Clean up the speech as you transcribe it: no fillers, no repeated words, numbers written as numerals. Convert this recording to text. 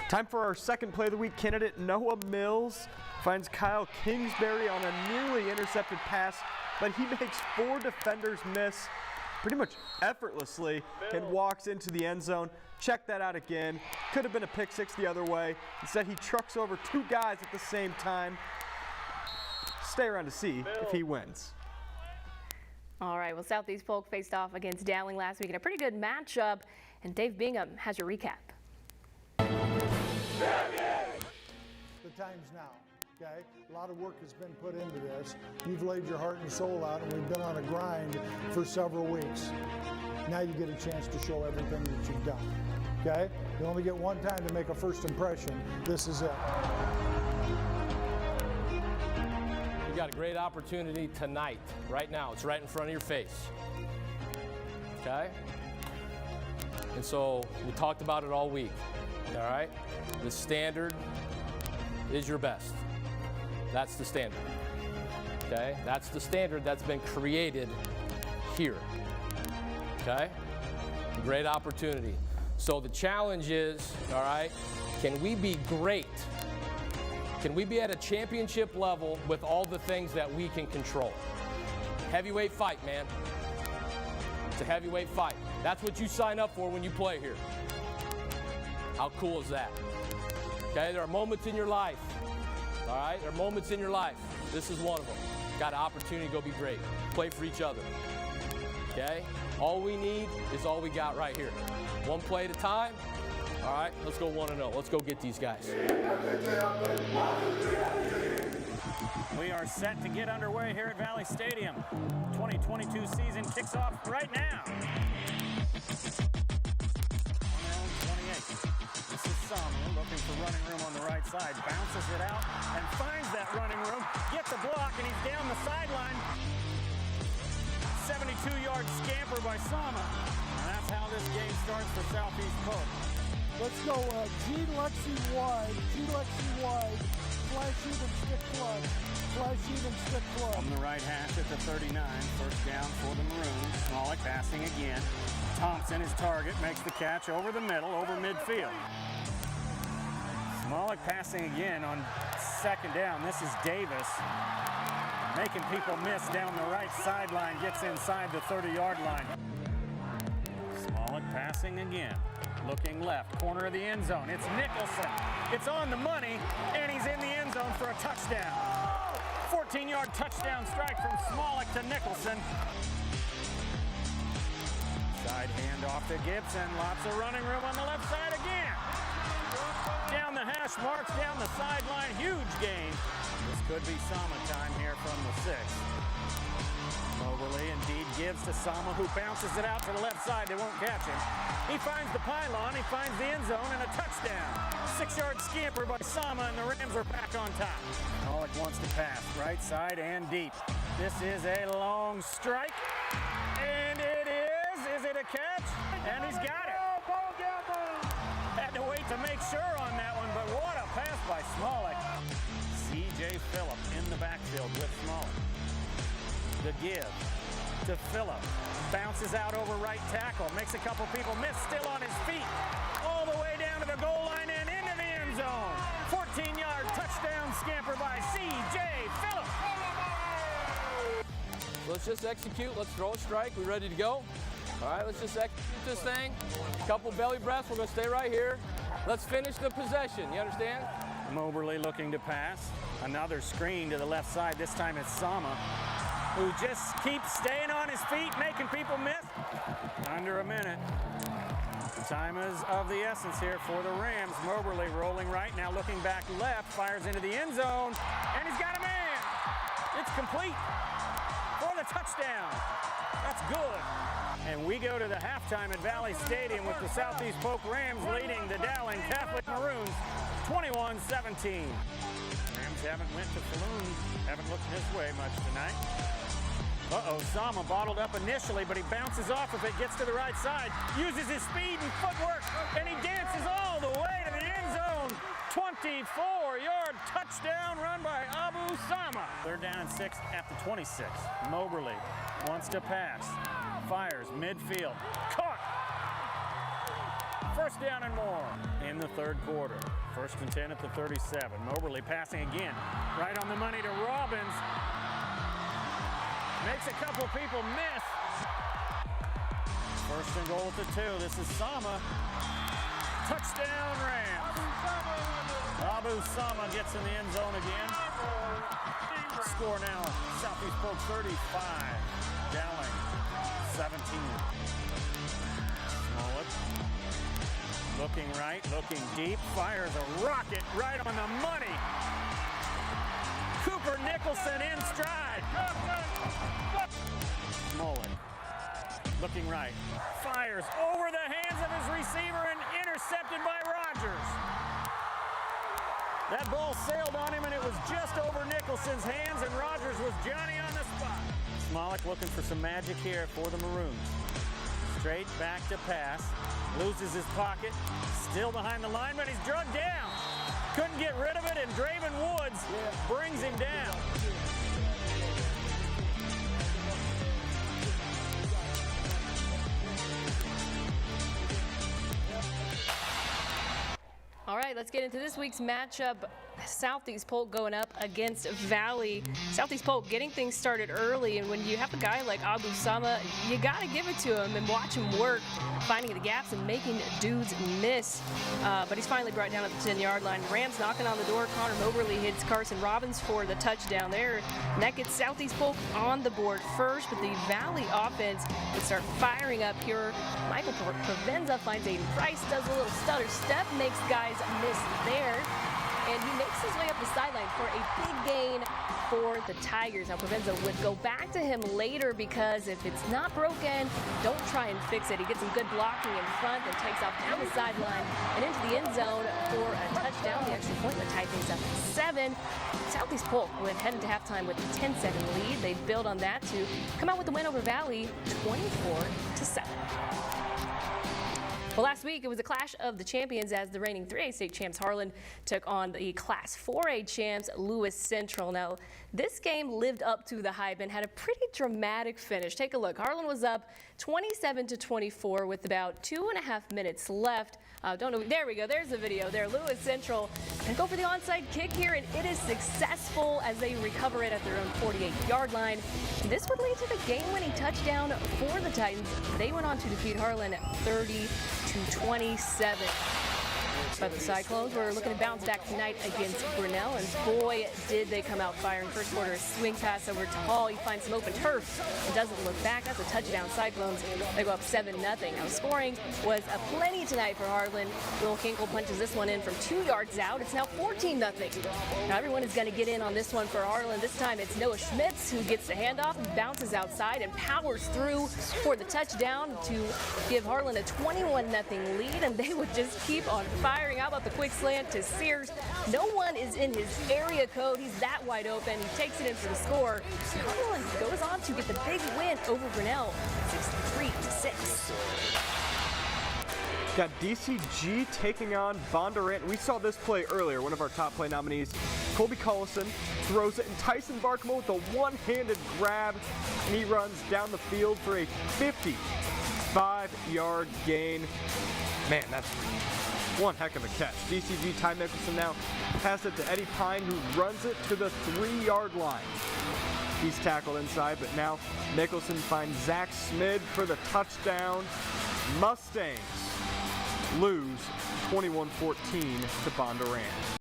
Time for our second play of the week. Candidate Noah Mills finds Kyle Kingsbury on a nearly intercepted pass, but he makes 4 defenders miss pretty much effortlessly and walks into the end zone. Check that out again. Could have been a pick six the other way. Instead, he trucks over 2 guys at the same time. Stay around to see if he wins. All right, well, Southeast Polk faced off against Dowling last week in a pretty good matchup, and Dave Bingham has your recap. The time's now, okay? A lot of work has been put into this. You've laid your heart and soul out, and we've been on a grind for several weeks. Now you get a chance to show everything that you've done, okay? You only get one time to make a first impression. This is it. You got a great opportunity tonight, right now. It's right in front of your face, okay? And so we talked about it all week, all right? The standard is your best. That's the standard, okay? That's the standard that's been created here, okay? Great opportunity. So the challenge is, all right, can we be great? Can we be at a championship level with all the things that we can control? Heavyweight fight, man. It's a heavyweight fight. That's what you sign up for when you play here. How cool is that? Okay, there are moments in your life, all right? There are moments in your life. This is one of them. Got an opportunity to go be great. Play for each other, okay? All we need is all we got right here. One play at a time. All right, let's go 1-0. Let's go get these guys. We are set to get underway here at Valley Stadium. 2022 season kicks off right now. This is Samuel looking for running room on the right side. Bounces it out and finds that running room. Gets a block and he's down the sideline. 72-yard scamper by Sama. And that's how this game starts for Southeast Polk. Let's go G Lexi wide, flash even stick club, flash even stick club. From the right hash at the 39, first down for the Maroons. Smolik passing again. Thompson, his target, makes the catch over the middle, over midfield. Smolik passing again on second down. This is Davis making people miss down the right sideline, gets inside the 30-yard line. Smolik passing again. Looking left, corner of the end zone. It's Nicholson. It's on the money, and he's in the end zone for a touchdown. 14-yard touchdown strike from Smolik to Nicholson. Side handoff to Gibson. Lots of running room on the left side again. Down the hash marks, down the sideline. Huge gain. This could be Sama time here from the 6. Moberly indeed gives to Sama, who bounces it out to the left side. They won't catch him. He finds the pylon, he finds the end zone, and a touchdown. 6-yard scamper by Sama, and the Rams are back on top. Polk wants to pass, right side and deep. This is a long strike, and it is. Is it a catch? And he's got it. Had to wait to make sure on that one, but what a pass by Smolik. C.J. Phillip in the backfield with Smolik. The give to Phillip. Bounces out over right tackle. Makes a couple people miss, still on his feet. All the way down to the goal line and into the end zone. 14-yard touchdown scamper by C.J. Phillip. Let's just execute. Let's throw a strike. We ready to go? All right, let's just execute this thing. A couple belly breaths. We're going to stay right here. Let's finish the possession. You understand? Moberly looking to pass. Another screen to the left side. This time it's Sama, who just keeps staying on his feet, making people miss. Under a minute. Time is of the essence here for the Rams. Moberly rolling right now, looking back left, fires into the end zone, and he's got a man. It's complete for the touchdown. That's good. And we go to the halftime at Valley Stadium with the Southeast Polk Rams leading the Dowling Catholic Maroons 21-17. Rams haven't went to Falloon, haven't looked this way much tonight. Uh-oh, Sama bottled up initially, but he bounces off if it gets to the right side. Uses his speed and footwork, and he dances all the way to the end zone. 24-yard touchdown run by Abu Sama. Third down and 6 at the 26. Moberly wants to pass. Fires midfield. Caught. First down and more in the third quarter. 1st and 10 at the 37. Moberly passing again. Right on the money to Robbins. Makes a couple people miss. 1st and goal at the 2. This is Sama. Touchdown Rams. Abu Sama gets in the end zone again. Score now, Southeast Polk 35, Dowling 17. Smollett looking right, looking deep, fires a rocket right on the money. Cooper Nicholson in stride. Smollett looking right, fires over the hands of his receiver and intercepted by Rogers. That ball sailed on him and it was just over Nicholson's hands and Rogers was Johnny on the spot. Smollett looking for some magic here for the Maroons. Straight back to pass, loses his pocket, still behind the line, but he's drugged down. Couldn't get rid of it and Draven Woods brings him down. All right, let's get into this week's matchup. Southeast Polk going up against Valley. Southeast Polk getting things started early, and when you have a guy like Abu Sama, you got to give it to him and watch him work, finding the gaps and making dudes miss. But he's finally brought down at the 10-yard line. Rams knocking on the door. Connor Moberly hits Carson Robbins for the touchdown there. And that gets Southeast Polk on the board first, but the Valley offense would start firing up here. Michael Provenza finds Aiden Price, does a little stutter step, makes guys miss there. And he makes his way up the sideline for a big gain for the Tigers. Now, Provenza would go back to him later because if it's not broken, don't try and fix it. He gets some good blocking in front and takes off down the sideline and into the end zone for a touchdown. The extra point would tie things up at 7. Southeast Polk would head into halftime with a 10-7 lead. They'd build on that to come out with the win over Valley, 24-7. Well, last week it was a clash of the champions as the reigning 3A state champs Harlan took on the Class 4A champs Lewis Central. Now, this game lived up to the hype and had a pretty dramatic finish. Take a look. Harlan was up 27-24 with about 2.5 minutes left. Don't know. There we go. There's the video there. Lewis Central and go for the onside kick here, and it is successful as they recover it at their own 48-yard line. This would lead to the game-winning touchdown for the Titans. They went on to defeat Harlan 30-27. But the Cyclones were looking to bounce back tonight against Grinnell, and boy, did they come out firing. First quarter, a swing pass over to Hall. He finds some open turf and doesn't look back. That's a touchdown. Cyclones, they go up 7-0. Now, scoring was aplenty tonight for Harlan. Will Kinkle punches this one in from 2 yards out. It's now 14-0. Now, everyone is going to get in on this one for Harlan. This time, it's Noah Schmitz who gets the handoff and bounces outside and powers through for the touchdown to give Harlan a 21-0 lead, and they would just keep on firing. How about the quick slant to Sears? No one is in his area code. He's that wide open. He takes it in for the score. Harlan goes on to get the big win over Grinnell, 63-6. Got DCG taking on Bondurant. We saw this play earlier, one of our top play nominees. Colby Collison throws it, and Tyson Barkmo with a one-handed grab, and he runs down the field for a 55-yard gain. Man, that's one heck of a catch. DCG Ty Mickelson now pass it to Eddie Pine, who runs it to the 3-yard line. He's tackled inside, but now Mickelson finds Zach Smid for the touchdown. Mustangs lose 21-14 to Bondurant.